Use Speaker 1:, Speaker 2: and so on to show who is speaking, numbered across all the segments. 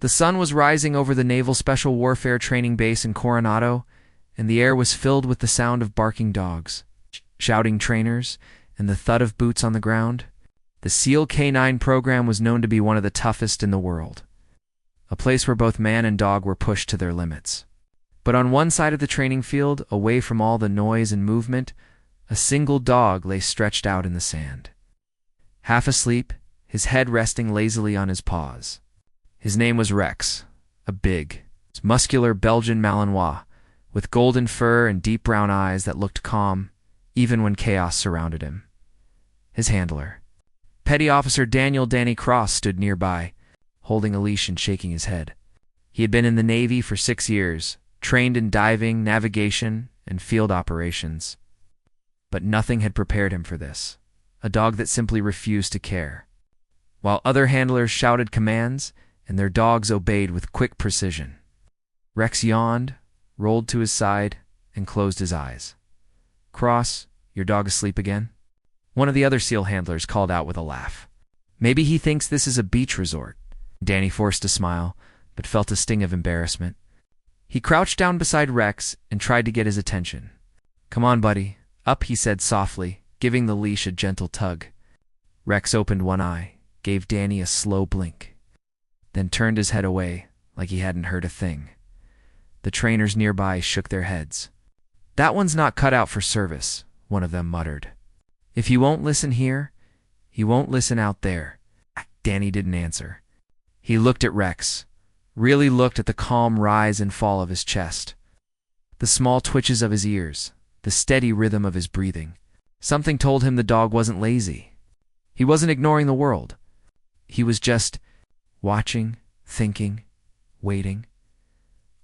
Speaker 1: The sun was rising over the Naval Special Warfare Training Base in Coronado, and the air was filled with the sound of barking dogs, shouting trainers, and the thud of boots on the ground. The SEAL K-9 program was known to be one of the toughest in the world, a place where both man and dog were pushed to their limits. But on one side of the training field, away from all the noise and movement, a single dog lay stretched out in the sand. Half asleep, his head resting lazily on his paws. His name was Rex, a big, muscular Belgian Malinois, with golden fur and deep brown eyes that looked calm, even when chaos surrounded him. His handler, Petty Officer Danny Cross, stood nearby, holding a leash and shaking his head. He had been in the Navy for 6 years, trained in diving, navigation, and field operations. But nothing had prepared him for this, a dog that simply refused to care. While other handlers shouted commands, and their dogs obeyed with quick precision. Rex yawned, rolled to his side, and closed his eyes. "Cross, your dog asleep again?" One of the other SEAL handlers called out with a laugh. "Maybe he thinks this is a beach resort." Danny forced a smile, but felt a sting of embarrassment. He crouched down beside Rex and tried to get his attention. "Come on, buddy, up," he said softly, giving the leash a gentle tug. Rex opened one eye, gave Danny a slow blink, then turned his head away like he hadn't heard a thing. The trainers nearby shook their heads. "That one's not cut out for service," one of them muttered. "If he won't listen here, he won't listen out there." Danny didn't answer. He looked at Rex, really looked at the calm rise and fall of his chest, the small twitches of his ears, the steady rhythm of his breathing. Something told him the dog wasn't lazy. He wasn't ignoring the world. He was just watching, thinking, waiting.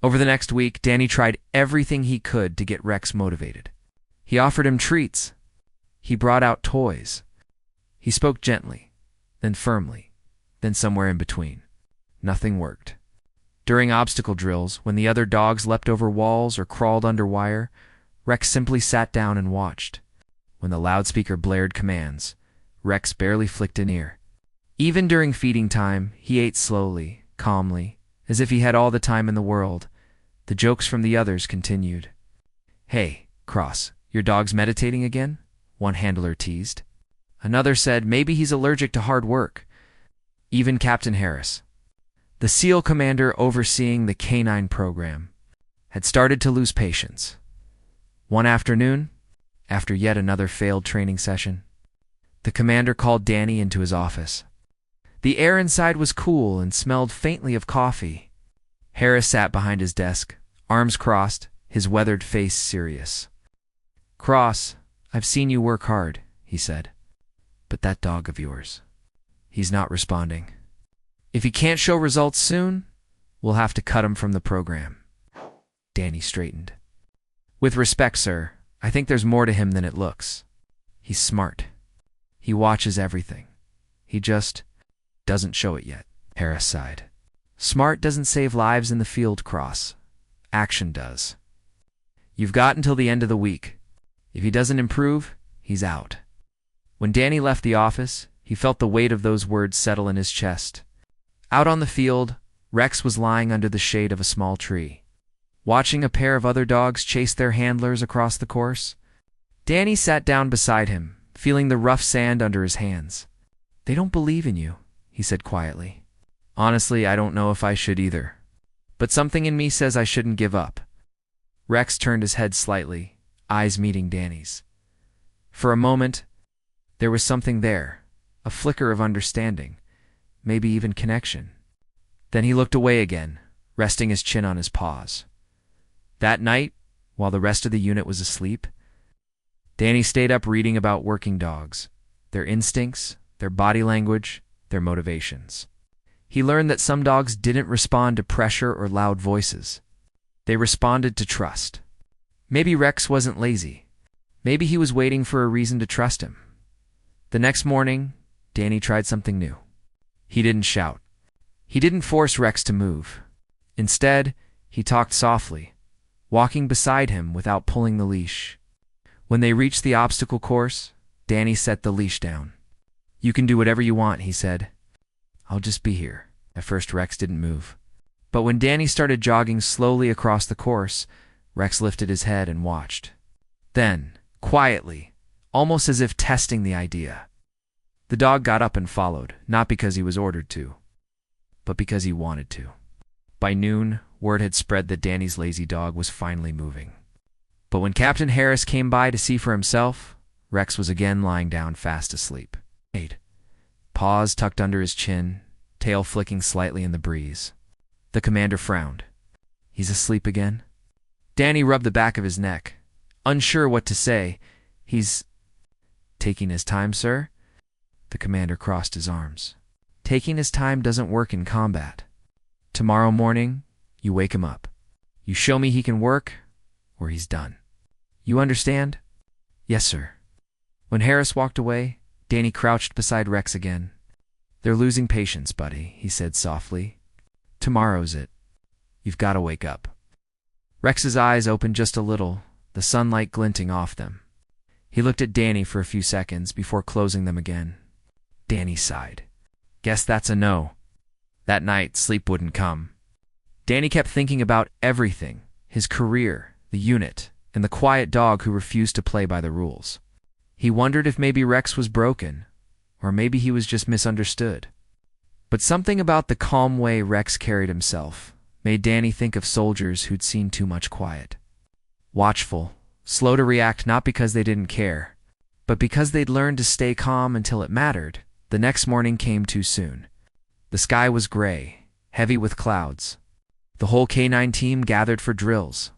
Speaker 1: Over the next week, Danny tried everything he could to get Rex motivated. He offered him treats. He brought out toys. He spoke gently, then firmly, then somewhere in between. Nothing worked. During obstacle drills, when the other dogs leapt over walls or crawled under wire, Rex simply sat down and watched. When the loudspeaker blared commands, Rex barely flicked an ear. Even during feeding time, he ate slowly, calmly, as if he had all the time in the world. The jokes from the others continued. "Hey, Cross, your dog's meditating again?" one handler teased. Another said maybe he's allergic to hard work. Even Captain Harris, the SEAL commander overseeing the K-9 program, had started to lose patience. One afternoon, after yet another failed training session, the commander called Danny into his office. The air inside was cool and smelled faintly of coffee. Harris sat behind his desk, arms crossed, his weathered face serious. "Cross, I've seen you work hard," he said. "But that dog of yours, he's not responding. If he can't show results soon, we'll have to cut him from the program." Danny straightened. "With respect, sir, I think there's more to him than it looks. He's smart. He watches everything. He just doesn't show it yet." Harris sighed. "Smart doesn't save lives in the field, Cross. Action does. You've got until the end of the week. If he doesn't improve, he's out." When Danny left the office, he felt the weight of those words settle in his chest. Out on the field, Rex was lying under the shade of a small tree, watching a pair of other dogs chase their handlers across the course. Danny sat down beside him, feeling the rough sand under his hands. "They don't believe in you," he said quietly. "Honestly, I don't know if I should either. But something in me says I shouldn't give up." Rex turned his head slightly, eyes meeting Danny's. For a moment, there was something there, a flicker of understanding, maybe even connection. Then he looked away again, resting his chin on his paws. That night, while the rest of the unit was asleep, Danny stayed up reading about working dogs, their instincts, their body language, their motivations. He learned that some dogs didn't respond to pressure or loud voices. They responded to trust. Maybe Rex wasn't lazy. Maybe he was waiting for a reason to trust him. The next morning, Danny tried something new. He didn't shout. He didn't force Rex to move. Instead, he talked softly, walking beside him without pulling the leash. When they reached the obstacle course, Danny set the leash down. "You can do whatever you want," he said. "I'll just be here." At first, Rex didn't move. But when Danny started jogging slowly across the course, Rex lifted his head and watched. Then, quietly, almost as if testing the idea, the dog got up and followed, not because he was ordered to, but because he wanted to. By noon, word had spread that Danny's lazy dog was finally moving. But when Captain Harris came by to see for himself, Rex was again lying down fast asleep. Paws tucked under his chin, tail flicking slightly in the breeze. The commander frowned. He's asleep again? Danny rubbed the back of his neck, unsure what to say. He's taking his time, sir? The commander crossed his arms. Taking his time doesn't work in combat. Tomorrow morning, you wake him up. You show me he can work, or he's done. You understand? Yes, sir. When Harris walked away, Danny crouched beside Rex again. They're losing patience, buddy, he said softly. Tomorrow's it. You've got to wake up. Rex's eyes opened just a little, the sunlight glinting off them. He looked at Danny for a few seconds before closing them again. Danny sighed. Guess that's a no. That night, sleep wouldn't come. Danny kept thinking about everything, his career, the unit, and the quiet dog who refused to play by the rules. He wondered if maybe Rex was broken, or maybe he was just misunderstood. But something about the calm way Rex carried himself made Danny think of soldiers who'd seen too much quiet. Watchful, slow to react not because they didn't care, but because they'd learned to stay calm until it mattered. The next morning came too soon. The sky was gray, heavy with clouds. The whole K-9 team gathered for drills.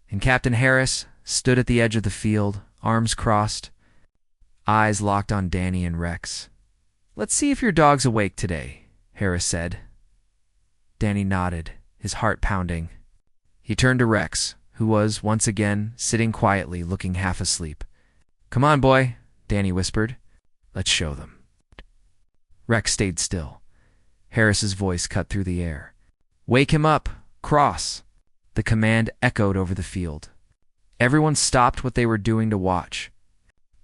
Speaker 1: And Captain Harris stood at the edge of the field, arms crossed, eyes locked on Danny and Rex. Let's see if your dog's awake today, Harris said. Danny nodded, his heart pounding. He turned to Rex, who was, once again, sitting quietly, looking half asleep. Come on, boy, Danny whispered. Let's show them. Rex stayed still. Harris's voice cut through the air. Wake him up! Cross! The command echoed over the field. Everyone stopped what they were doing to watch.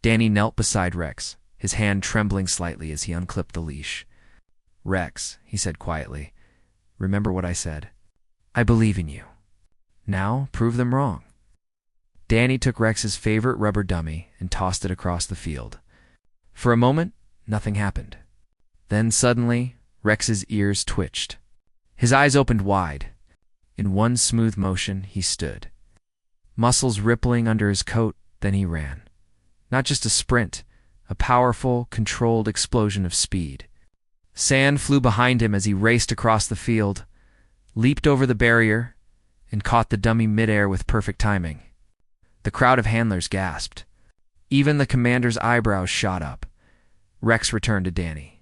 Speaker 1: Danny knelt beside Rex, his hand trembling slightly as he unclipped the leash. Rex, he said quietly, remember what I said. I believe in you. Now, prove them wrong. Danny took Rex's favorite rubber dummy and tossed it across the field. For a moment, nothing happened. Then suddenly, Rex's ears twitched. His eyes opened wide. In one smooth motion, he stood. Muscles rippling under his coat, then he ran. Not just a sprint, a powerful, controlled explosion of speed. Sand flew behind him as he raced across the field, leaped over the barrier, and caught the dummy midair with perfect timing. The crowd of handlers gasped. Even the commander's eyebrows shot up. Rex returned to Danny,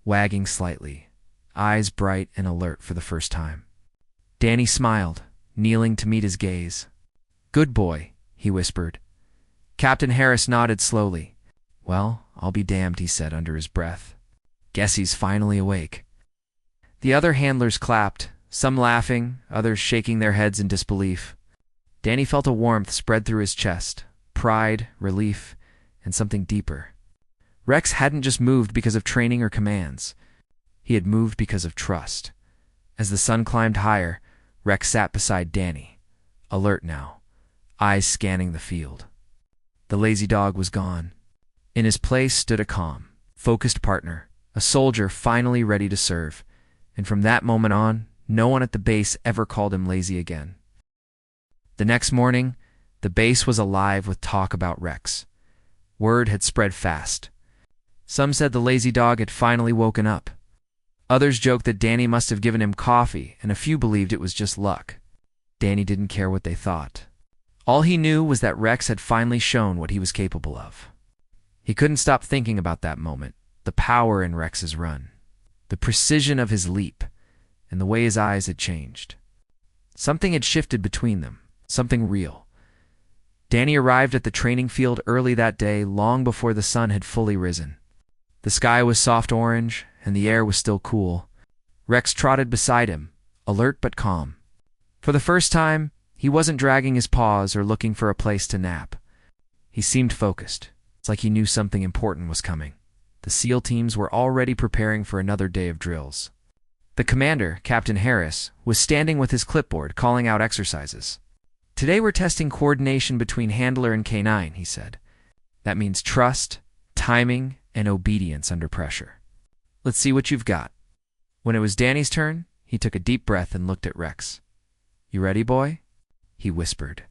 Speaker 1: wagging slightly, eyes bright and alert for the first time. Danny smiled, kneeling to meet his gaze. Good boy, he whispered. Captain Harris nodded slowly. Well, I'll be damned, he said under his breath. Guess he's finally awake. The other handlers clapped, some laughing, others shaking their heads in disbelief. Danny felt a warmth spread through his chest, pride, relief, and something deeper. Rex hadn't just moved because of training or commands. He had moved because of trust. As the sun climbed higher, Rex sat beside Danny, alert now, eyes scanning the field. The lazy dog was gone. In his place stood a calm, focused partner, a soldier finally ready to serve, and from that moment on, no one at the base ever called him lazy again. The next morning, the base was alive with talk about Rex. Word had spread fast. Some said the lazy dog had finally woken up. Others joked that Danny must have given him coffee, and a few believed it was just luck. Danny didn't care what they thought. All he knew was that Rex had finally shown what he was capable of. He couldn't stop thinking about that moment, the power in Rex's run, the precision of his leap, and the way his eyes had changed. Something had shifted between them, something real. Danny arrived at the training field early that day, long before the sun had fully risen. The sky was soft orange, and the air was still cool. Rex trotted beside him, alert but calm. For the first time, he wasn't dragging his paws or looking for a place to nap. He seemed focused. It's like he knew something important was coming. The SEAL teams were already preparing for another day of drills. The commander, Captain Harris, was standing with his clipboard calling out exercises. "Today we're testing coordination between handler and canine," he said. "That means trust, timing, and obedience under pressure. Let's see what you've got." When it was Danny's turn, he took a deep breath and looked at Rex. "You ready, boy?" he whispered.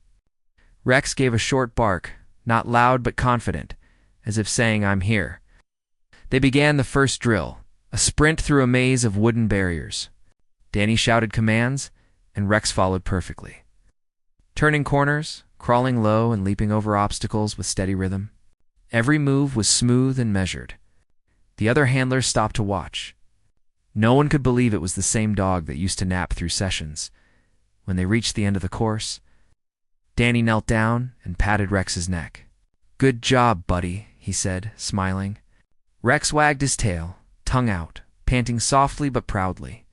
Speaker 1: Rex gave a short bark, not loud but confident, as if saying, "I'm here." They began the first drill, a sprint through a maze of wooden barriers. Danny shouted commands, and Rex followed perfectly. Turning corners, crawling low and leaping over obstacles with steady rhythm. Every move was smooth and measured. The other handlers stopped to watch. No one could believe it was the same dog that used to nap through sessions. When they reached the end of the course, Danny knelt down and patted Rex's neck. "Good job, buddy," he said, smiling. Rex wagged his tail, tongue out, panting softly but proudly.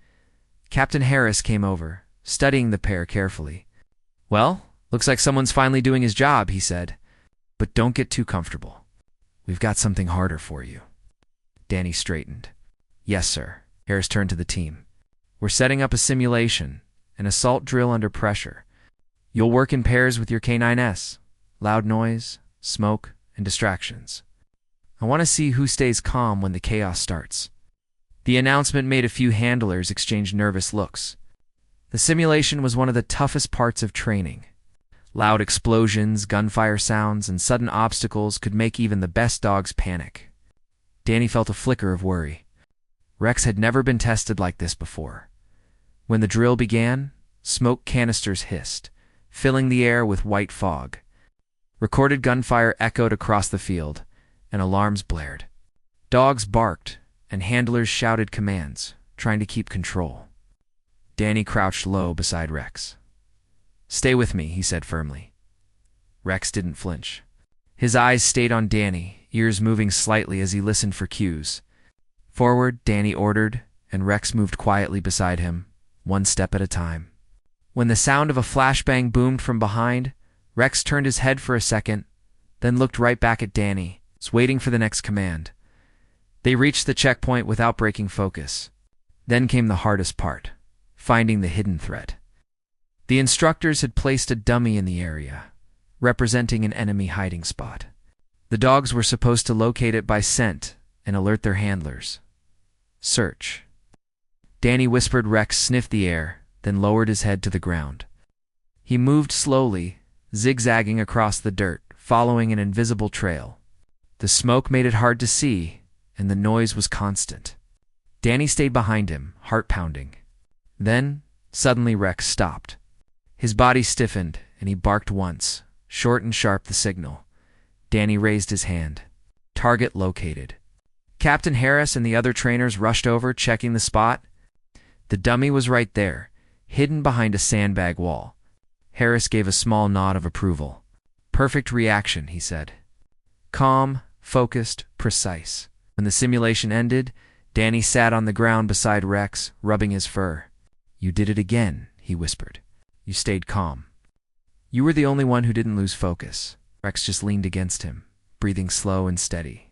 Speaker 1: Captain Harris came over, studying the pair carefully. "Well, looks like someone's finally doing his job," he said. "But don't get too comfortable. We've got something harder for you." Danny straightened. "Yes, sir." Harris turned to the team. "We're setting up a simulation, an assault drill under pressure. You'll work in pairs with your K9S. Loud noise, smoke, and distractions. I want to see who stays calm when the chaos starts." The announcement made a few handlers exchange nervous looks. The simulation was one of the toughest parts of training. Loud explosions, gunfire sounds, and sudden obstacles could make even the best dogs panic. Danny felt a flicker of worry. Rex had never been tested like this before. When the drill began, smoke canisters hissed, filling the air with white fog. Recorded gunfire echoed across the field, and alarms blared. Dogs barked, and handlers shouted commands, trying to keep control. Danny crouched low beside Rex. "Stay with me," he said firmly. Rex didn't flinch. His eyes stayed on Danny, ears moving slightly as he listened for cues. "Forward," Danny ordered, and Rex moved quietly beside him, one step at a time. When the sound of a flashbang boomed from behind, Rex turned his head for a second, then looked right back at Danny, waiting for the next command. They reached the checkpoint without breaking focus. Then came the hardest part, finding the hidden threat. The instructors had placed a dummy in the area, representing an enemy hiding spot. The dogs were supposed to locate it by scent and alert their handlers. "Search." Danny whispered. Rex sniffed the air, then lowered his head to the ground. He moved slowly, zigzagging across the dirt, following an invisible trail. The smoke made it hard to see, and the noise was constant. Danny stayed behind him, heart pounding. Then, suddenly Rex stopped. His body stiffened, and he barked once, short and sharp the signal. Danny raised his hand. Target located. Captain Harris and the other trainers rushed over, checking the spot. The dummy was right there, hidden behind a sandbag wall. Harris gave a small nod of approval. "Perfect reaction," he said. Calm, focused, precise. When the simulation ended, Danny sat on the ground beside Rex, rubbing his fur. "You did it again," he whispered. "You stayed calm. You were the only one who didn't lose focus." Rex just leaned against him, breathing slow and steady.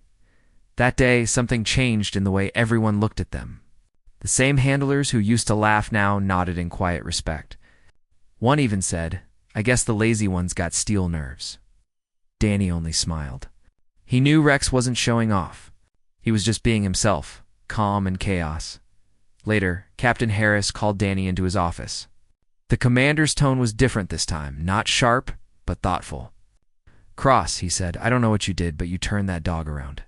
Speaker 1: That day, something changed in the way everyone looked at them. The same handlers who used to laugh now nodded in quiet respect. One even said, "I guess the lazy ones got steel nerves." Danny only smiled. He knew Rex wasn't showing off. He was just being himself, calm in chaos. Later, Captain Harris called Danny into his office. The commander's tone was different this time, not sharp, but thoughtful. "Cross," he said, "I don't know what you did, but you turned that dog around.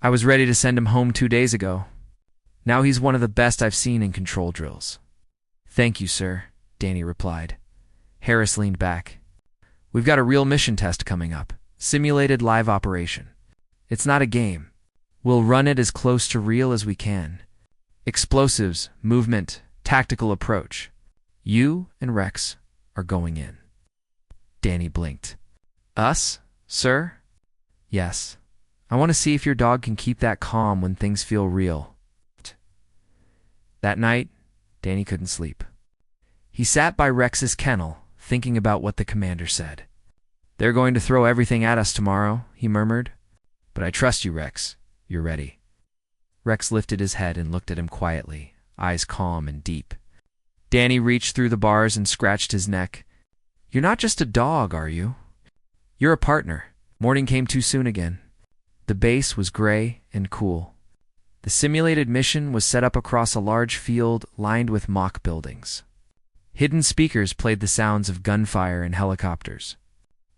Speaker 1: I was ready to send him home 2 days ago. Now he's one of the best I've seen in control drills." "Thank you, sir," Danny replied. Harris leaned back. "We've got a real mission test coming up, simulated live operation. It's not a game. We'll run it as close to real as we can. Explosives, movement, tactical approach. You and Rex are going in." Danny blinked. "Us, sir?" "Yes. I want to see if your dog can keep that calm when things feel real." That night, Danny couldn't sleep. He sat by Rex's kennel, thinking about what the commander said. "They're going to throw everything at us tomorrow," he murmured. "But I trust you, Rex. You're ready." Rex lifted his head and looked at him quietly, eyes calm and deep. Danny reached through the bars and scratched his neck. "You're not just a dog, are you? You're a partner." Morning came too soon again. The base was gray and cool. The simulated mission was set up across a large field lined with mock buildings. Hidden speakers played the sounds of gunfire and helicopters.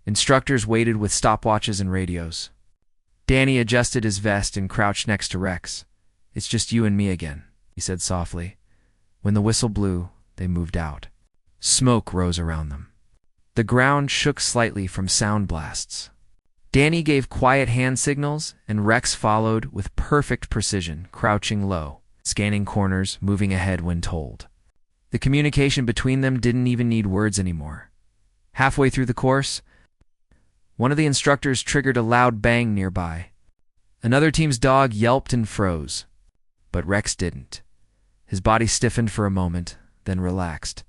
Speaker 1: Instructors waited with stopwatches and radios. Danny adjusted his vest and crouched next to Rex. "It's just you and me again," he said softly. When the whistle blew, they moved out. Smoke rose around them. The ground shook slightly from sound blasts. Danny gave quiet hand signals, and Rex followed with perfect precision, crouching low, scanning corners, moving ahead when told. The communication between them didn't even need words anymore. Halfway through the course, one of the instructors triggered a loud bang nearby. Another team's dog yelped and froze, but Rex didn't. His body stiffened for a moment, then relaxed.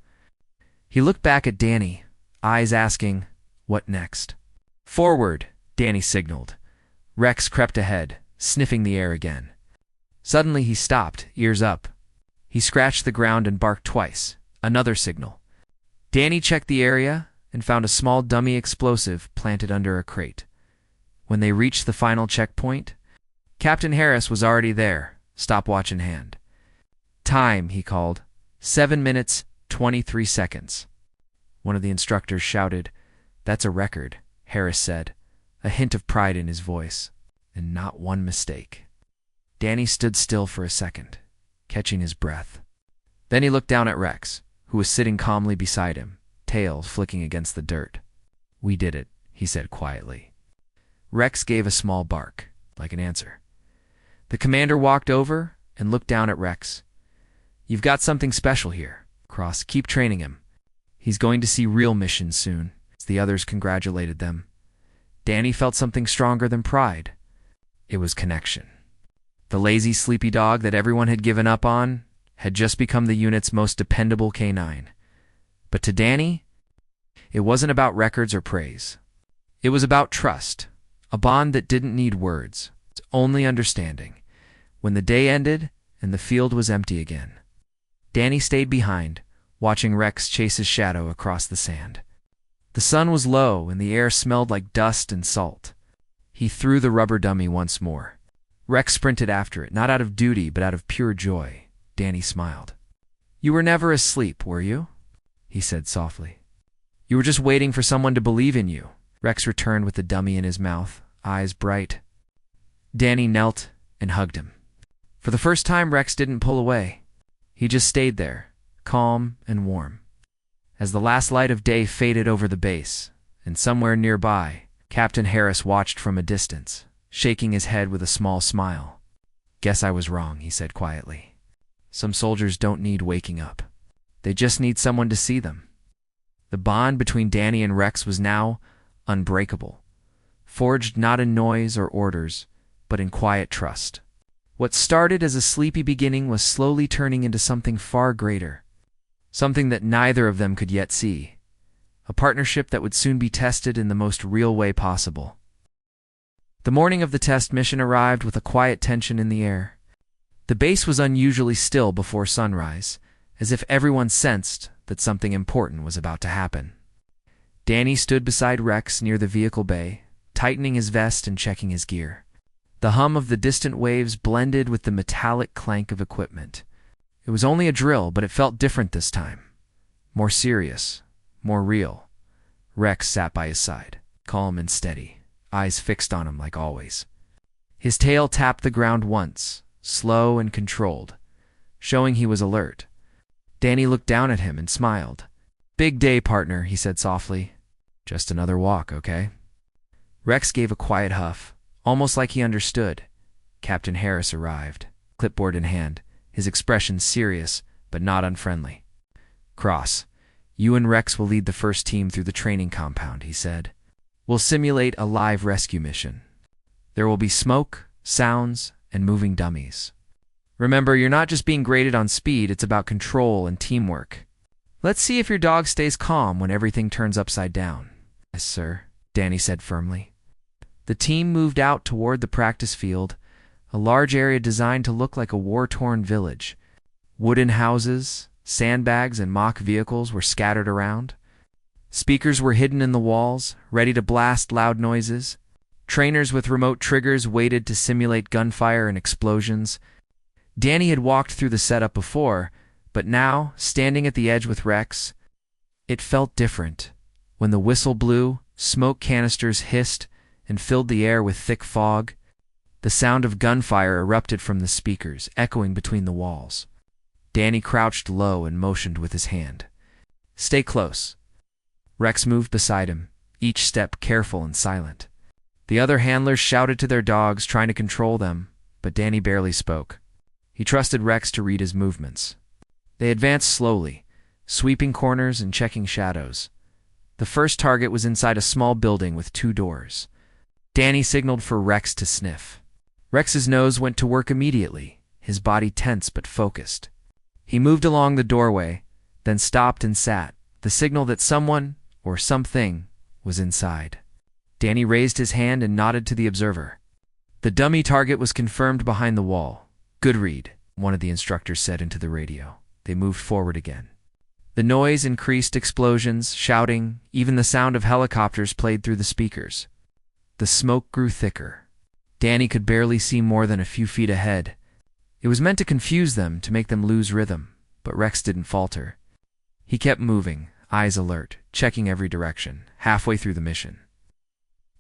Speaker 1: He looked back at Danny, eyes asking, "What next?" "Forward," Danny signaled. Rex crept ahead, sniffing the air again. Suddenly he stopped, ears up. He scratched the ground and barked twice, another signal. Danny checked the area and found a small dummy explosive planted under a crate. When they reached the final checkpoint, Captain Harris was already there, stopwatch in hand. "Time," he called. 7 minutes, 23 seconds. One of the instructors shouted. "That's a record," Harris said, a hint of pride in his voice, and not one mistake. Danny stood still for a second, catching his breath. Then he looked down at Rex, who was sitting calmly beside him, tail flicking against the dirt. "We did it," he said quietly. Rex gave a small bark, like an answer. The commander walked over and looked down at Rex. "You've got something special here, Cross. Keep training him. He's going to see real missions soon." The others congratulated them. Danny felt something stronger than pride. It was connection. The lazy, sleepy dog that everyone had given up on had just become the unit's most dependable canine. But to Danny, it wasn't about records or praise. It was about trust, a bond that didn't need words, only understanding. When the day ended and the field was empty again, Danny stayed behind, watching Rex chase his shadow across the sand. The sun was low and the air smelled like dust and salt. He threw the rubber dummy once more. Rex sprinted after it, not out of duty, but out of pure joy. Danny smiled. "You were never asleep, were you?" he said softly. "You were just waiting for someone to believe in you." Rex returned with the dummy in his mouth, eyes bright. Danny knelt and hugged him. For the first time, Rex didn't pull away. He just stayed there, calm and warm. As the last light of day faded over the base, and somewhere nearby, Captain Harris watched from a distance, shaking his head with a small smile. "Guess I was wrong," he said quietly. "Some soldiers don't need waking up. They just need someone to see them." The bond between Danny and Rex was now unbreakable, forged not in noise or orders, but in quiet trust. What started as a sleepy beginning was slowly turning into something far greater, something that neither of them could yet see, a partnership that would soon be tested in the most real way possible. The morning of the test mission arrived with a quiet tension in the air. The base was unusually still before sunrise, as if everyone sensed that something important was about to happen. Danny stood beside Rex near the vehicle bay, tightening his vest and checking his gear. The hum of the distant waves blended with the metallic clank of equipment. It was only a drill, but it felt different this time. More serious, more real. Rex sat by his side, calm and steady, eyes fixed on him like always. His tail tapped the ground once, slow and controlled, showing he was alert. Danny looked down at him and smiled. "Big day, partner," he said softly. "Just another walk, okay?" Rex gave a quiet huff, almost like he understood. Captain Harris arrived, clipboard in hand, his expression serious but not unfriendly. "Cross, you and Rex will lead the first team through the training compound," he said. "We'll simulate a live rescue mission. There will be smoke, sounds, and moving dummies. Remember, you're not just being graded on speed, it's about control and teamwork. Let's see if your dog stays calm when everything turns upside down." "Yes, sir," Danny said firmly. The team moved out toward the practice field, a large area designed to look like a war-torn village. Wooden houses, sandbags, and mock vehicles were scattered around. Speakers were hidden in the walls, ready to blast loud noises. Trainers with remote triggers waited to simulate gunfire and explosions. Danny had walked through the setup before, but now, standing at the edge with Rex, it felt different. When the whistle blew, smoke canisters hissed and filled the air with thick fog. The sound of gunfire erupted from the speakers, echoing between the walls. Danny crouched low and motioned with his hand. "Stay close." Rex moved beside him, each step careful and silent. The other handlers shouted to their dogs, trying to control them, but Danny barely spoke. He trusted Rex to read his movements. They advanced slowly, sweeping corners and checking shadows. The first target was inside a small building with 2 doors. Danny signaled for Rex to sniff. Rex's nose went to work immediately, his body tense but focused. He moved along the doorway, then stopped and sat, the signal that someone, or something, was inside. Danny raised his hand and nodded to the observer. The dummy target was confirmed behind the wall. "Good read," one of the instructors said into the radio. They moved forward again. The noise increased, explosions, shouting, even the sound of helicopters played through the speakers. The smoke grew thicker. Danny could barely see more than a few feet ahead. It was meant to confuse them, to make them lose rhythm, but Rex didn't falter. He kept moving, eyes alert, checking every direction, halfway through the mission.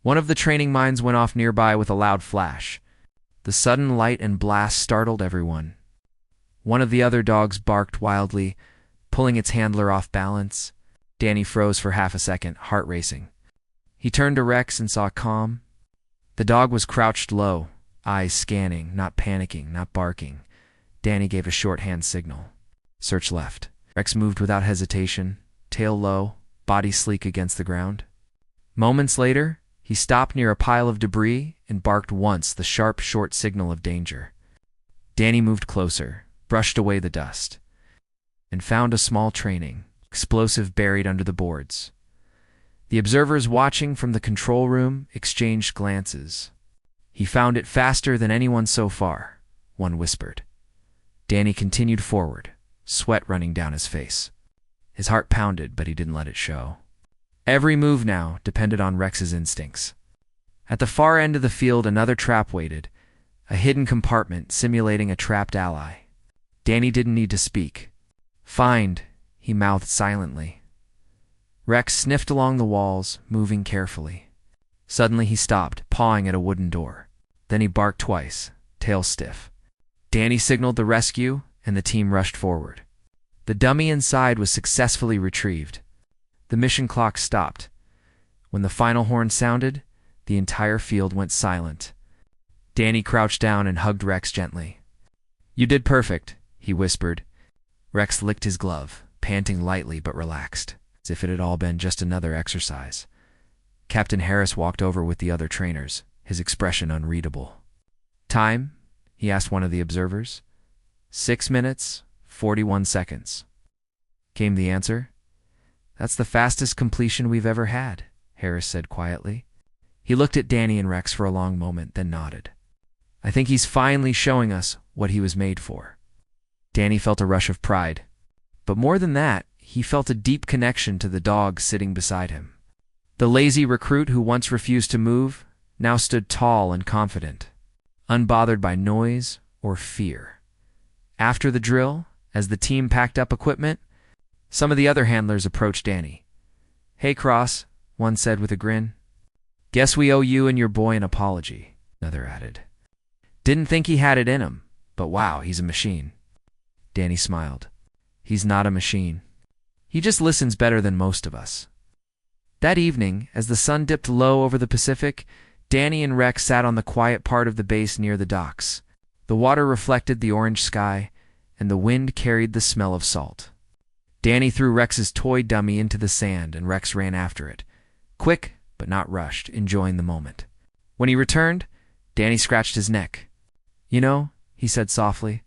Speaker 1: One of the training mines went off nearby with a loud flash. The sudden light and blast startled everyone. One of the other dogs barked wildly, pulling its handler off balance. Danny froze for half a second, heart racing. He turned to Rex and saw calm. The dog was crouched low, eyes scanning, not panicking, not barking. Danny gave a short hand signal. "Search left." Rex moved without hesitation, tail low, body sleek against the ground. Moments later, he stopped near a pile of debris and barked once, the sharp, short signal of danger. Danny moved closer, brushed away the dust, and found a small training explosive buried under the boards. The observers watching from the control room exchanged glances. "He found it faster than anyone so far," one whispered. Danny continued forward, sweat running down his face. His heart pounded, but he didn't let it show. Every move now depended on Rex's instincts. At the far end of the field, another trap waited, a hidden compartment simulating a trapped ally. Danny didn't need to speak. "Find," he mouthed silently. Rex sniffed along the walls, moving carefully. Suddenly he stopped, pawing at a wooden door. Then he barked twice, tail stiff. Danny signaled the rescue, and the team rushed forward. The dummy inside was successfully retrieved. The mission clock stopped. When the final horn sounded, the entire field went silent. Danny crouched down and hugged Rex gently. "You did perfect," he whispered. Rex licked his glove, panting lightly but relaxed, as if it had all been just another exercise. Captain Harris walked over with the other trainers, his expression unreadable. "Time?" he asked one of the observers. 6 minutes, 41 seconds. Came the answer. "That's the fastest completion we've ever had," Harris said quietly. He looked at Danny and Rex for a long moment, then nodded. "I think he's finally showing us what he was made for." Danny felt a rush of pride. But more than that, he felt a deep connection to the dog sitting beside him. The lazy recruit who once refused to move now stood tall and confident, unbothered by noise or fear. After the drill, as the team packed up equipment, some of the other handlers approached Danny. "Hey, Cross," one said with a grin. "Guess we owe you and your boy an apology," another added. "Didn't think he had it in him, but wow, he's a machine." Danny smiled. "He's not a machine. He just listens better than most of us." That evening, as the sun dipped low over the Pacific, Danny and Rex sat on the quiet part of the base near the docks. The water reflected the orange sky, and the wind carried the smell of salt. Danny threw Rex's toy dummy into the sand, and Rex ran after it, quick but not rushed, enjoying the moment. When he returned, Danny scratched his neck. "You know," he said softly,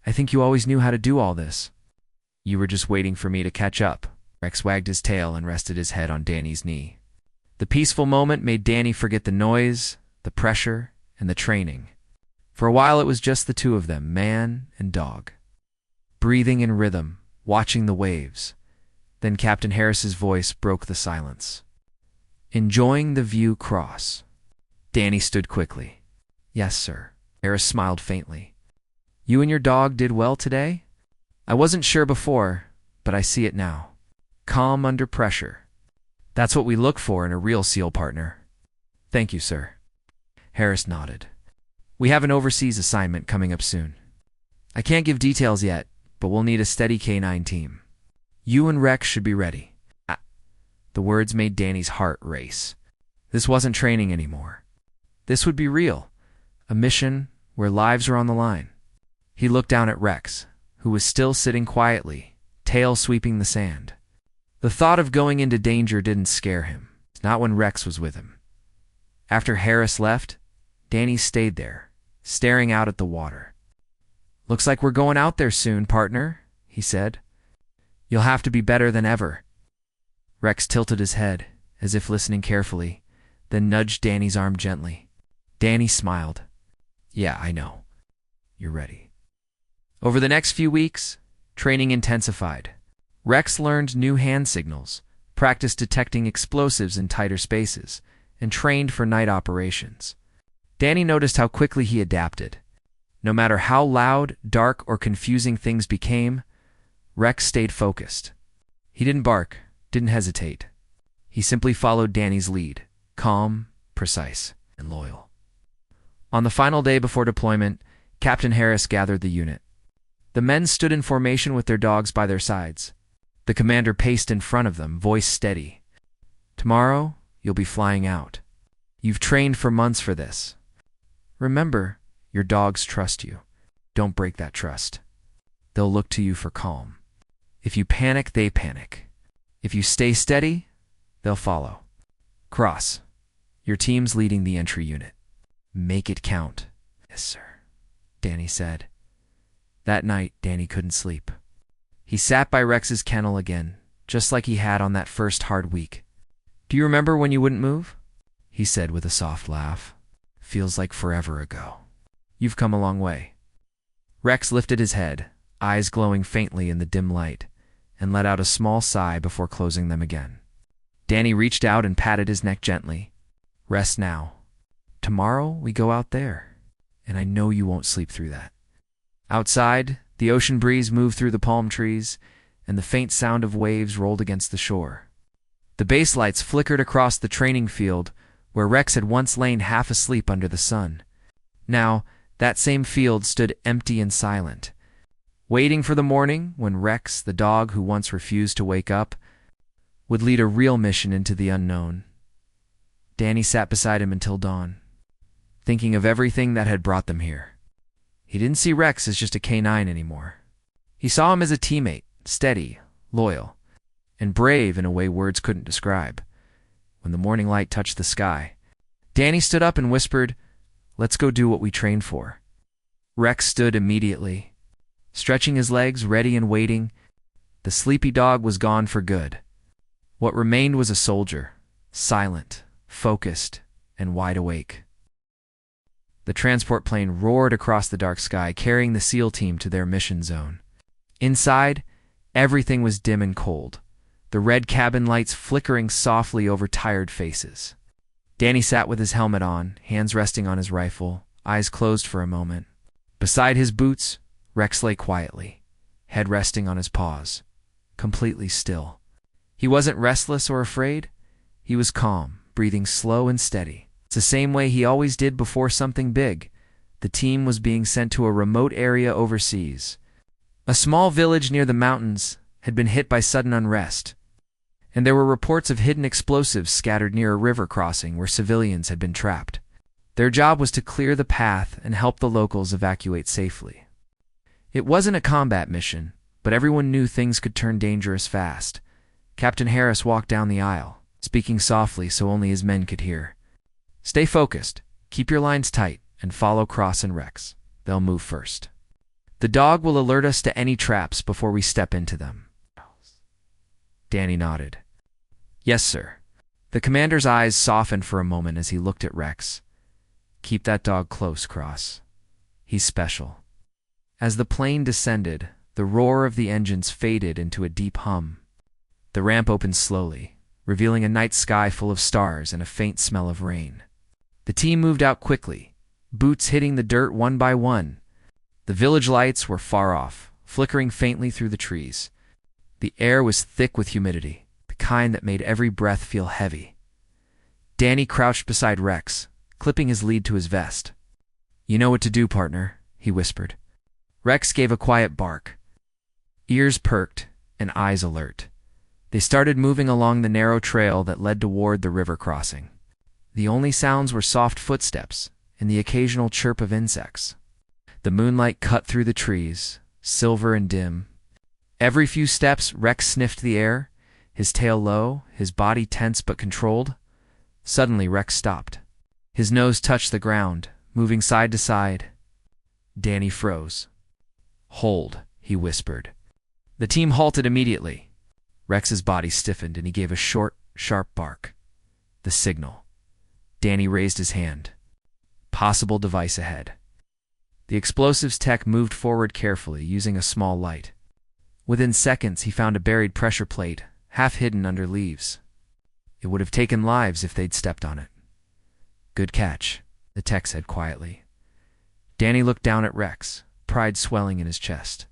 Speaker 1: "I think you always knew how to do all this." "You were just waiting for me to catch up." Rex wagged his tail and rested his head on Danny's knee. The peaceful moment made Danny forget the noise, the pressure, and the training. For a while it was just the two of them, man and dog. breathing in rhythm, watching the waves. Then Captain Harris's voice broke the silence. "Enjoying the view, Cross?" Danny stood quickly. "Yes, sir." Harris smiled faintly. "You and your dog did well today?" "I wasn't sure before, but I see it now. Calm under pressure. That's what we look for in a real SEAL partner." "Thank you, sir." Harris nodded. "We have an overseas assignment coming up soon. I can't give details yet, but we'll need a steady K9 team. You and Rex should be ready." The words made Danny's heart race. This wasn't training anymore. This would be real, a mission where lives were on the line. He looked down at Rex, who was still sitting quietly, tail sweeping the sand. The thought of going into danger didn't scare him, not when Rex was with him. After Harris left, Danny stayed there, staring out at the water. "Looks like we're going out there soon, partner," he said. "You'll have to be better than ever." Rex tilted his head, as if listening carefully, then nudged Danny's arm gently. Danny smiled. "Yeah, I know. You're ready." Over the next few weeks, training intensified. Rex learned new hand signals, practiced detecting explosives in tighter spaces, and trained for night operations. Danny noticed how quickly he adapted. No matter how loud, dark, or confusing things became, Rex stayed focused. He didn't bark, didn't hesitate. He simply followed Danny's lead, calm, precise, and loyal. On the final day before deployment, Captain Harris gathered the unit. The men stood in formation with their dogs by their sides. The commander paced in front of them, voice steady. "Tomorrow, you'll be flying out. You've trained for months for this. Remember, your dogs trust you. Don't break that trust. They'll look to you for calm. If you panic, they panic. If you stay steady, they'll follow. Cross, your team's leading the entry unit. Make it count." "Yes, sir," Danny said. That night, Danny couldn't sleep. He sat by Rex's kennel again, just like he had on that first hard week. "Do you remember when you wouldn't move?" he said with a soft laugh. "Feels like forever ago. You've come a long way." Rex lifted his head, eyes glowing faintly in the dim light, and let out a small sigh before closing them again. Danny reached out and patted his neck gently. "Rest now. Tomorrow we go out there, and I know you won't sleep through that." Outside, the ocean breeze moved through the palm trees, and the faint sound of waves rolled against the shore. The base lights flickered across the training field where Rex had once lain half asleep under the sun. Now, that same field stood empty and silent, waiting for the morning when Rex, the dog who once refused to wake up, would lead a real mission into the unknown. Danny sat beside him until dawn, thinking of everything that had brought them here. He didn't see Rex as just a K9 anymore. He saw him as a teammate, steady, loyal, and brave in a way words couldn't describe. When the morning light touched the sky, Danny stood up and whispered, "Let's go do what we trained for." Rex stood immediately, stretching his legs, ready and waiting. The sleepy dog was gone for good. What remained was a soldier, silent, focused, and wide awake. The transport plane roared across the dark sky, carrying the SEAL team to their mission zone. Inside, everything was dim and cold, the red cabin lights flickering softly over tired faces. Danny sat with his helmet on, hands resting on his rifle, eyes closed for a moment. Beside his boots, Rex lay quietly, head resting on his paws, completely still. He wasn't restless or afraid. He was calm, breathing slow and steady. It's the same way he always did before something big. The team was being sent to a remote area overseas. A small village near the mountains had been hit by sudden unrest, and there were reports of hidden explosives scattered near a river crossing where civilians had been trapped. Their job was to clear the path and help the locals evacuate safely. It wasn't a combat mission, but everyone knew things could turn dangerous fast. Captain Harris walked down the aisle, speaking softly so only his men could hear. "Stay focused, keep your lines tight, and follow Cross and Rex. They'll move first. The dog will alert us to any traps before we step into them." Danny nodded. "Yes, sir." The commander's eyes softened for a moment as he looked at Rex. "Keep that dog close, Cross. He's special." As the plane descended, The roar of the engines faded into a deep hum. The ramp opened slowly, revealing a night sky full of stars and a faint smell of rain. The team moved out quickly, boots hitting the dirt one by one. The village lights were far off, flickering faintly through the trees. The air was thick with humidity, the kind that made every breath feel heavy. Danny crouched beside Rex, clipping his lead to his vest. "You know what to do, partner," he whispered. Rex gave a quiet bark, ears perked and eyes alert. They started moving along the narrow trail that led toward the river crossing. The only sounds were soft footsteps and the occasional chirp of insects. The moonlight cut through the trees, silver and dim. Every few steps, Rex sniffed the air, his tail low, his body tense but controlled. Suddenly, Rex stopped. His nose touched the ground, moving side to side. Danny froze. "Hold," he whispered. The team halted immediately. Rex's body stiffened and he gave a short, sharp bark. The signal. Danny raised his hand. Possible device ahead. The explosives tech moved forward carefully, using a small light. Within seconds, he found a buried pressure plate, half hidden under leaves. It would have taken lives if they'd stepped on it. "Good catch," the tech said quietly. Danny looked down at Rex, pride swelling in his chest.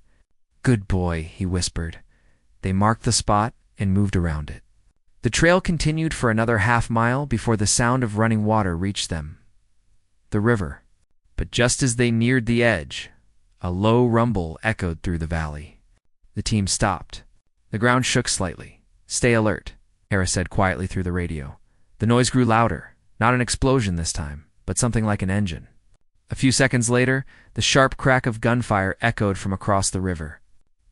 Speaker 1: "Good boy," he whispered. They marked the spot and moved around it. The trail continued for another half-mile before the sound of running water reached them. The river. But just as they neared the edge, a low rumble echoed through the valley. The team stopped. The ground shook slightly. "Stay alert," Harris said quietly through the radio. The noise grew louder, not an explosion this time, but something like an engine. A few seconds later, the sharp crack of gunfire echoed from across the river.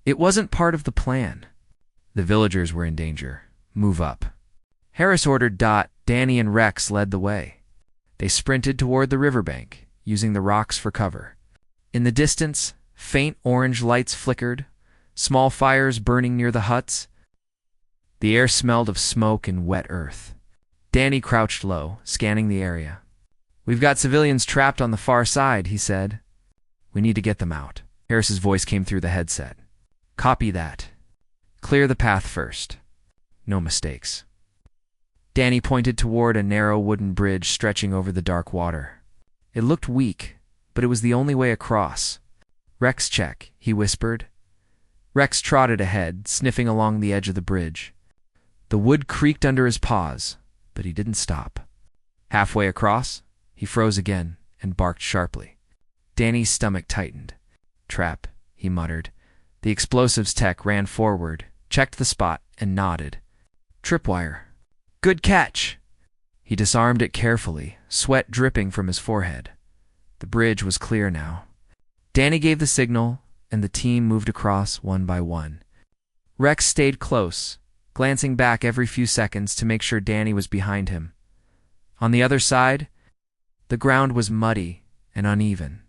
Speaker 1: It wasn't part of the plan. The villagers were in danger. "Move up." Harris ordered. Danny and Rex led the way. They sprinted toward the riverbank, using the rocks for cover. In the distance, faint orange lights flickered, small fires burning near the huts. The air smelled of smoke and wet earth. Danny crouched low, scanning the area. "We've got civilians trapped on the far side," he said. "We need to get them out." Harris's voice came through the headset. "Copy that. Clear the path first. No mistakes." Danny pointed toward a narrow wooden bridge stretching over the dark water. It looked weak, but it was the only way across. "Rex check," he whispered. Rex trotted ahead, sniffing along the edge of the bridge. The wood creaked under his paws, but he didn't stop. Halfway across, he froze again and barked sharply. Danny's stomach tightened. "Trap," he muttered. The explosives tech ran forward, checked the spot, and nodded. "Tripwire." "Good catch." He disarmed it carefully, sweat dripping from his forehead. The bridge was clear now. Danny gave the signal, and the team moved across one by one. Rex stayed close, glancing back every few seconds to make sure Danny was behind him. On the other side, the ground was muddy and uneven.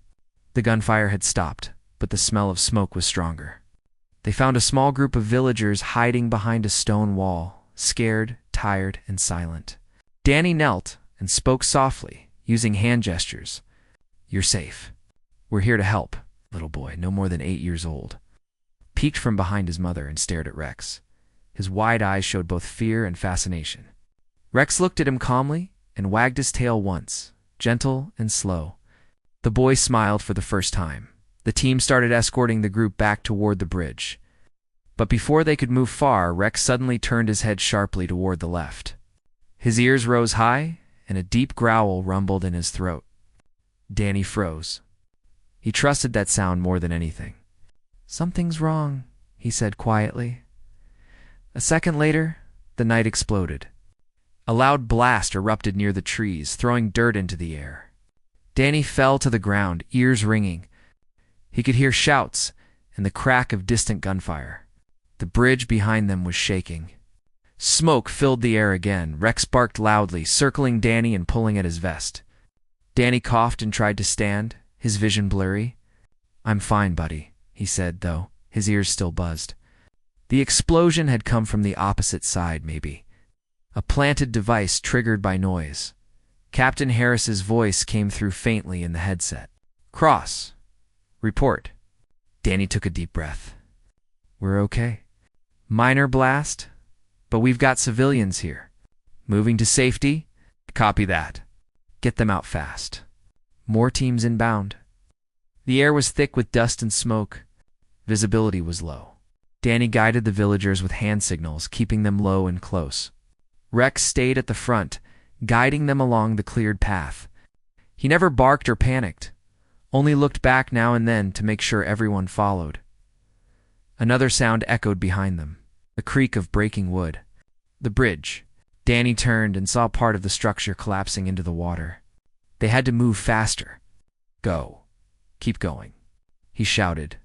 Speaker 1: The gunfire had stopped, but the smell of smoke was stronger. They found a small group of villagers hiding behind a stone wall, scared, tired, and silent. Danny knelt and spoke softly, using hand gestures. "You're safe. We're here to help." Little boy, no more than 8 years old, peeked from behind his mother and stared at Rex. His wide eyes showed both fear and fascination. Rex looked at him calmly and wagged his tail once, gentle and slow. The boy smiled for the first time. The team started escorting the group back toward the bridge. But before they could move far, Rex suddenly turned his head sharply toward the left. His ears rose high, and a deep growl rumbled in his throat. Danny froze. He trusted that sound more than anything. "Something's wrong," he said quietly. A second later, the night exploded. A loud blast erupted near the trees, throwing dirt into the air. Danny fell to the ground, ears ringing. He could hear shouts and the crack of distant gunfire. The bridge behind them was shaking. Smoke filled the air again. Rex barked loudly, circling Danny and pulling at his vest. Danny coughed and tried to stand, his vision blurry. "I'm fine, buddy," he said, though his ears still buzzed. The explosion had come from the opposite side, maybe. A planted device triggered by noise. Captain Harris's voice came through faintly in the headset. "Cross. Report." Danny took a deep breath. We're okay. Minor blast, but we've got civilians here. Moving to safety? Copy that. Get them out fast. More teams inbound. The air was thick with dust and smoke. Visibility was low. Danny guided the villagers with hand signals, keeping them low and close. Rex stayed at the front, guiding them along the cleared path. He never barked or panicked, only looked back now and then to make sure everyone followed. Another sound echoed behind them, the creak of breaking wood. The bridge. Danny turned and saw part of the structure collapsing into the water. They had to move faster. Go. Keep going, he shouted,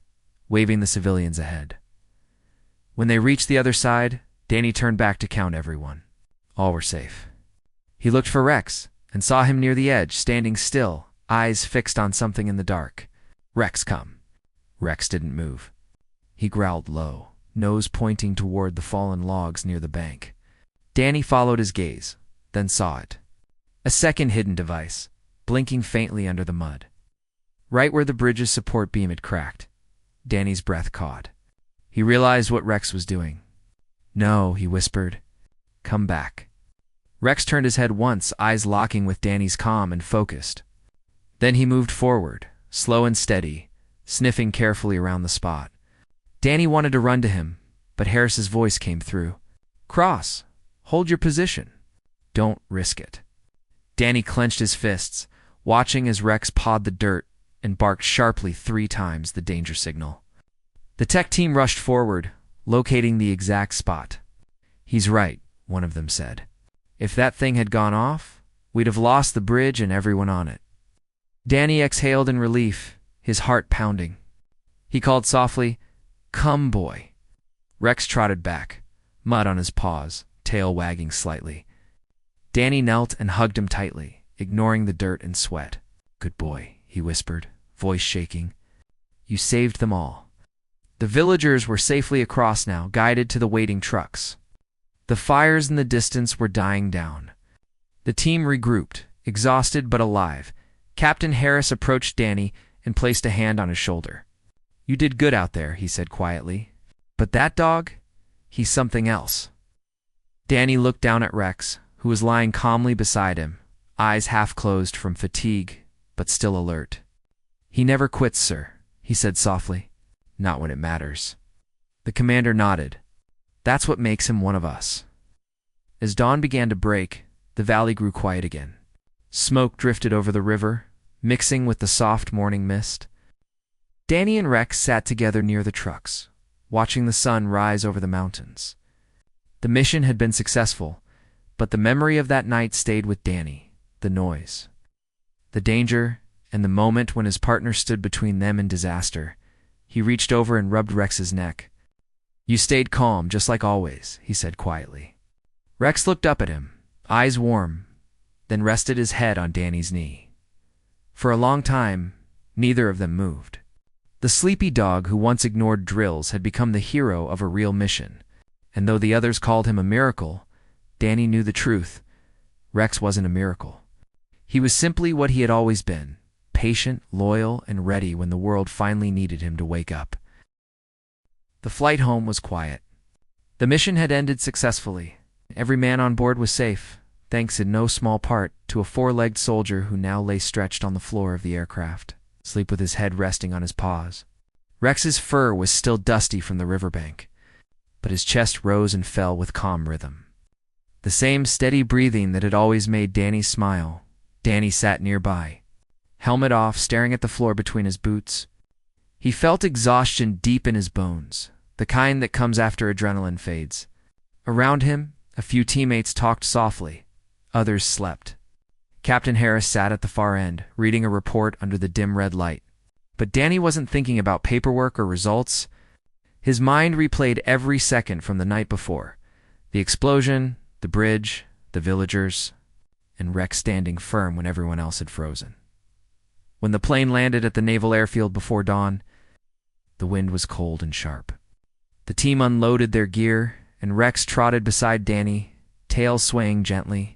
Speaker 1: waving the civilians ahead. When they reached the other side, Danny turned back to count everyone. All were safe. He looked for Rex and saw him near the edge, standing still, eyes fixed on something in the dark. Rex, come. Rex didn't move. He growled low, nose pointing toward the fallen logs near the bank. Danny followed his gaze, then saw it. A second hidden device, blinking faintly under the mud. Right where the bridge's support beam had cracked, Danny's breath caught. He realized what Rex was doing. No, he whispered. Come back. Rex turned his head once, eyes locking with Danny's, calm and focused. Then he moved forward, slow and steady, sniffing carefully around the spot. Danny wanted to run to him, but Harris's voice came through. Cross. Hold your position. Don't risk it. Danny clenched his fists, watching as Rex pawed the dirt and barked sharply 3 times, the danger signal. The tech team rushed forward, locating the exact spot. He's right, one of them said. If that thing had gone off, we'd have lost the bridge and everyone on it. Danny exhaled in relief, his heart pounding. He called softly, Come, boy. Rex trotted back, mud on his paws, tail wagging slightly. Danny knelt and hugged him tightly, ignoring the dirt and sweat. Good boy, he whispered, voice shaking. You saved them all. The villagers were safely across now, guided to the waiting trucks. The fires in the distance were dying down. The team regrouped, exhausted but alive. Captain Harris approached Danny and placed a hand on his shoulder. You did good out there, he said quietly. But that dog? He's something else. Danny looked down at Rex, who was lying calmly beside him, eyes half closed from fatigue, but still alert. He never quits, sir, he said softly. Not when it matters. The commander nodded. That's what makes him one of us. As dawn began to break, the valley grew quiet again. Smoke drifted over the river, mixing with the soft morning mist. Danny and Rex sat together near the trucks, watching the sun rise over the mountains. The mission had been successful, but the memory of that night stayed with Danny, the noise, the danger, and the moment when his partner stood between them and disaster. He reached over and rubbed Rex's neck. You stayed calm, just like always, he said quietly. Rex looked up at him, eyes warm, then rested his head on Danny's knee. For a long time, neither of them moved. The sleepy dog who once ignored drills had become the hero of a real mission, and though the others called him a miracle, Danny knew the truth. Rex wasn't a miracle. He was simply what he had always been, patient, loyal, and ready when the world finally needed him to wake up. The flight home was quiet. The mission had ended successfully. Every man on board was safe, thanks in no small part to a 4-legged soldier who now lay stretched on the floor of the aircraft, asleep with his head resting on his paws. Rex's fur was still dusty from the riverbank, but his chest rose and fell with calm rhythm. The same steady breathing that had always made Danny smile. Danny sat nearby, helmet off, staring at the floor between his boots. He felt exhaustion deep in his bones, the kind that comes after adrenaline fades. Around him, a few teammates talked softly. Others slept. Captain Harris sat at the far end, reading a report under the dim red light. But Danny wasn't thinking about paperwork or results. His mind replayed every second from the night before. The explosion, the bridge, the villagers, and Rex standing firm when everyone else had frozen. When the plane landed at the naval airfield before dawn, the wind was cold and sharp. The team unloaded their gear, and Rex trotted beside Danny, tail swaying gently.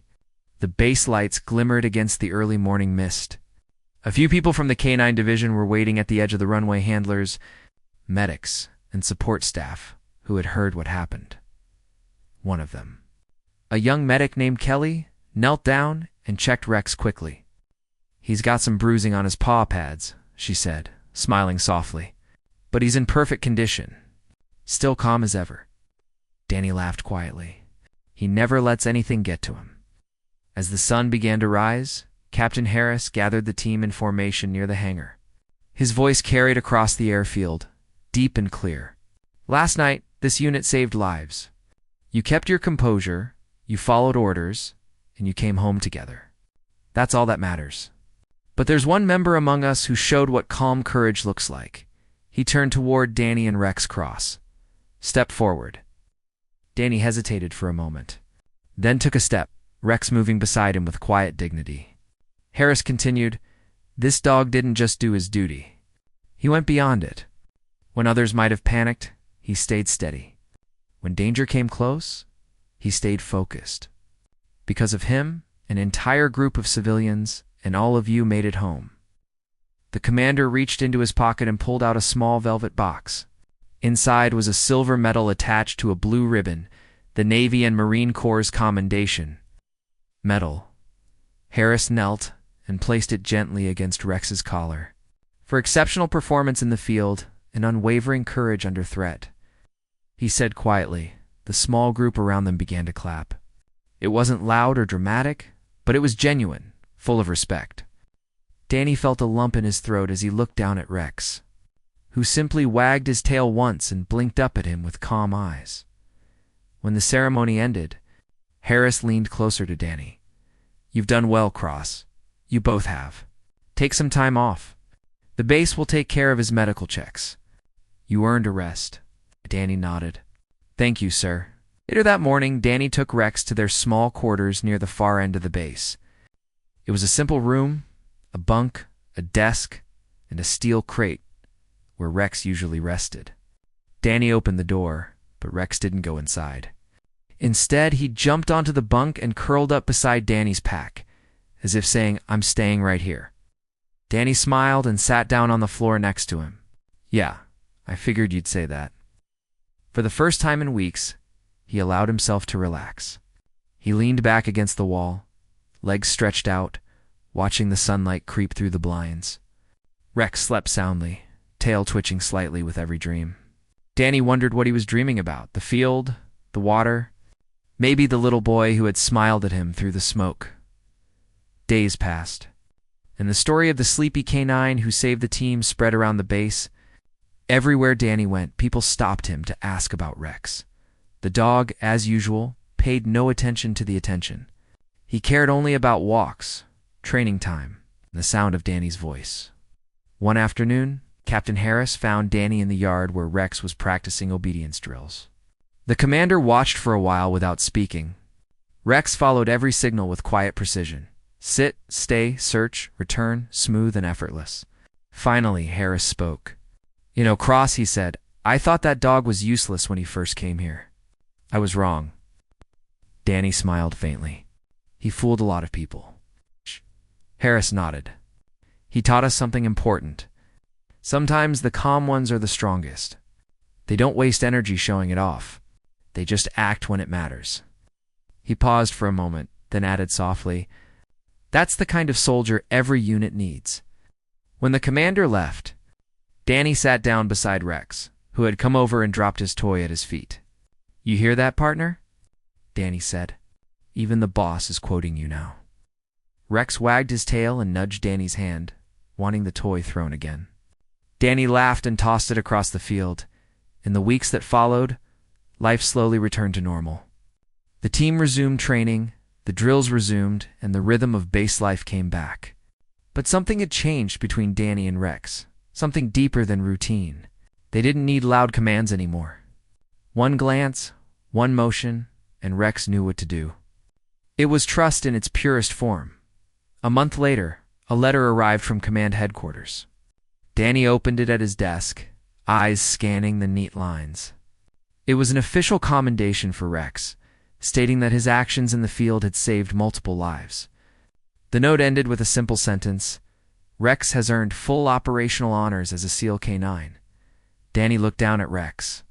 Speaker 1: The base lights glimmered against the early morning mist. A few people from the K-9 division were waiting at the edge of the runway. Handlers, medics, and support staff who had heard what happened. One of them, a young medic named Kelly, knelt down and checked Rex quickly. "He's got some bruising on his paw pads," she said, smiling softly. "But he's in perfect condition. Still calm as ever." Danny laughed quietly. He never lets anything get to him. As the sun began to rise, Captain Harris gathered the team in formation near the hangar. His voice carried across the airfield, deep and clear. "Last night, this unit saved lives. You kept your composure, you followed orders, and you came home together. That's all that matters. But there's one member among us who showed what calm courage looks like." He turned toward Danny and Rex Cross. "Step forward." Danny hesitated for a moment, then took a step, Rex moving beside him with quiet dignity. Harris continued, "This dog didn't just do his duty. He went beyond it. When others might have panicked, he stayed steady. When danger came close, he stayed focused. Because of him, an entire group of civilians and all of you made it home." The commander reached into his pocket and pulled out a small velvet box. Inside was a silver medal attached to a blue ribbon, the Navy and Marine Corps' commendation medal. Harris knelt and placed it gently against Rex's collar. "For exceptional performance in the field and unwavering courage under threat," he said quietly. The small group around them began to clap. It wasn't loud or dramatic, but it was genuine, full of respect. Danny felt a lump in his throat as he looked down at Rex, who simply wagged his tail once and blinked up at him with calm eyes. When the ceremony ended, Harris leaned closer to Danny. "You've done well, Cross. You both have. Take some time off. The base will take care of his medical checks. You earned a rest." Danny nodded. "Thank you, sir." Later that morning, Danny took Rex to their small quarters near the far end of the base. It was a simple room, a bunk, a desk, and a steel crate where Rex usually rested. Danny opened the door, but Rex didn't go inside. Instead, he jumped onto the bunk and curled up beside Danny's pack, as if saying, "I'm staying right here." Danny smiled and sat down on the floor next to him. "Yeah, I figured you'd say that." For the first time in weeks, he allowed himself to relax. He leaned back against the wall, legs stretched out, watching the sunlight creep through the blinds. Rex slept soundly, tail twitching slightly with every dream. Danny wondered what he was dreaming about: the field, the water, maybe the little boy who had smiled at him through the smoke. Days passed, and the story of the sleepy canine who saved the team spread around the base. Everywhere Danny went, people stopped him to ask about Rex. The dog, as usual, paid no attention to the attention. He cared only about walks, training time, and the sound of Danny's voice. One afternoon, Captain Harris found Danny in the yard where Rex was practicing obedience drills. The commander watched for a while without speaking. Rex followed every signal with quiet precision. Sit, stay, search, return, smooth and effortless. Finally, Harris spoke. "You know, Cross," he said, "I thought that dog was useless when he first came here. I was wrong." Danny smiled faintly. "He fooled a lot of people." Harris nodded. "He taught us something important. Sometimes the calm ones are the strongest. They don't waste energy showing it off. They just act when it matters." He paused for a moment, then added softly, "That's the kind of soldier every unit needs." When the commander left, Danny sat down beside Rex, who had come over and dropped his toy at his feet. "You hear that, partner?" Danny said. "Even the boss is quoting you now." Rex wagged his tail and nudged Danny's hand, wanting the toy thrown again. Danny laughed and tossed it across the field. In the weeks that followed, life slowly returned to normal. The team resumed training, the drills resumed, and the rhythm of base life came back. But something had changed between Danny and Rex, something deeper than routine. They didn't need loud commands anymore. One glance, one motion, and Rex knew what to do. It was trust in its purest form. A month later, a letter arrived from command headquarters. Danny opened it at his desk, eyes scanning the neat lines. It was an official commendation for Rex, stating that his actions in the field had saved multiple lives. The note ended with a simple sentence: "Rex has earned full operational honors as a SEAL K-9. Danny looked down at Rex,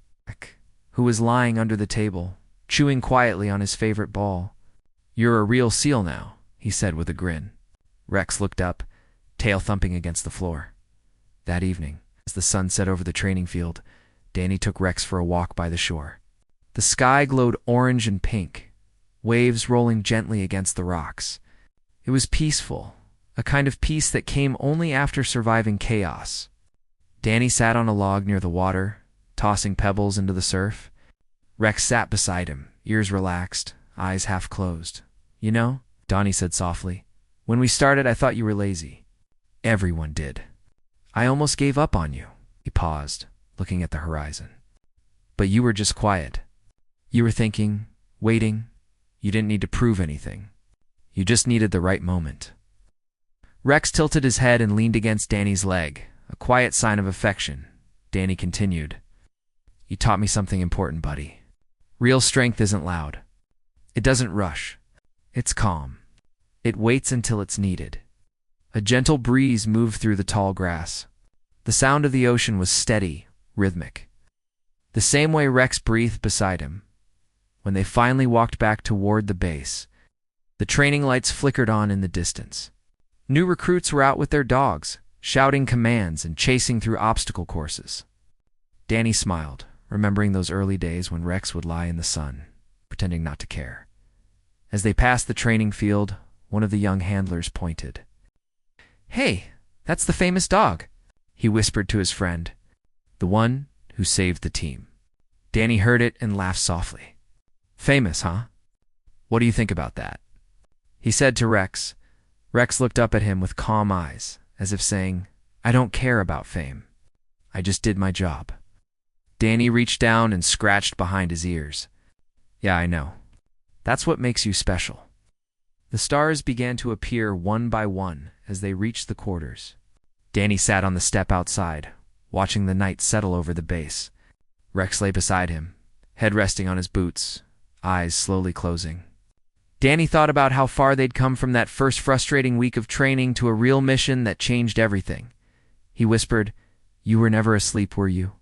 Speaker 1: who was lying under the table, chewing quietly on his favorite ball. "You're a real seal now," he said with a grin. Rex looked up, tail thumping against the floor. That evening, as the sun set over the training field, Danny took Rex for a walk by the shore. The sky glowed orange and pink, waves rolling gently against the rocks. It was peaceful, a kind of peace that came only after surviving chaos. Danny sat on a log near the water, tossing pebbles into the surf. Rex sat beside him, ears relaxed, eyes half closed. "You know," Donnie said softly, "when we started I thought you were lazy. Everyone did. I almost gave up on you." He paused, looking at the horizon. "But you were just quiet. You were thinking, waiting. You didn't need to prove anything. You just needed the right moment." Rex tilted his head and leaned against Danny's leg, a quiet sign of affection. Danny continued, "You taught me something important, buddy. Real strength isn't loud. It doesn't rush. It's calm. It waits until it's needed." A gentle breeze moved through the tall grass. The sound of the ocean was steady, rhythmic. The same way Rex breathed beside him. When they finally walked back toward the base, the training lights flickered on in the distance. New recruits were out with their dogs, shouting commands and chasing through obstacle courses. Danny smiled, remembering those early days when Rex would lie in the sun, pretending not to care. As they passed the training field, one of the young handlers pointed. "Hey, that's the famous dog," he whispered to his friend, "the one who saved the team." Danny heard it and laughed softly. "Famous, huh? What do you think about that?" he said to Rex. Rex looked up at him with calm eyes, as if saying, "I don't care about fame. I just did my job." Danny reached down and scratched behind his ears. "Yeah, I know. That's what makes you special." The stars began to appear one by one as they reached the quarters. Danny sat on the step outside, watching the night settle over the base. Rex lay beside him, head resting on his boots, eyes slowly closing. Danny thought about how far they'd come from that first frustrating week of training to a real mission that changed everything. He whispered, "You were never asleep, were you?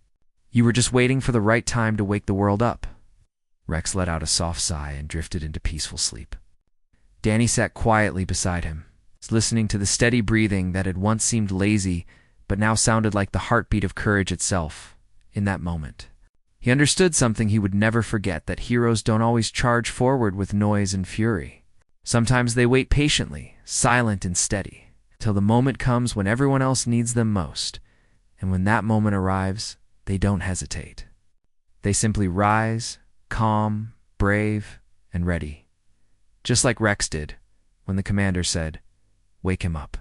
Speaker 1: You were just waiting for the right time to wake the world up." Rex let out a soft sigh and drifted into peaceful sleep. Danny sat quietly beside him, listening to the steady breathing that had once seemed lazy but now sounded like the heartbeat of courage itself. In that moment, he understood something he would never forget, that heroes don't always charge forward with noise and fury. Sometimes they wait patiently, silent and steady, till the moment comes when everyone else needs them most. And when that moment arrives, they don't hesitate. They simply rise, calm, brave, and ready. Just like Rex did when the commander said, "Wake him up."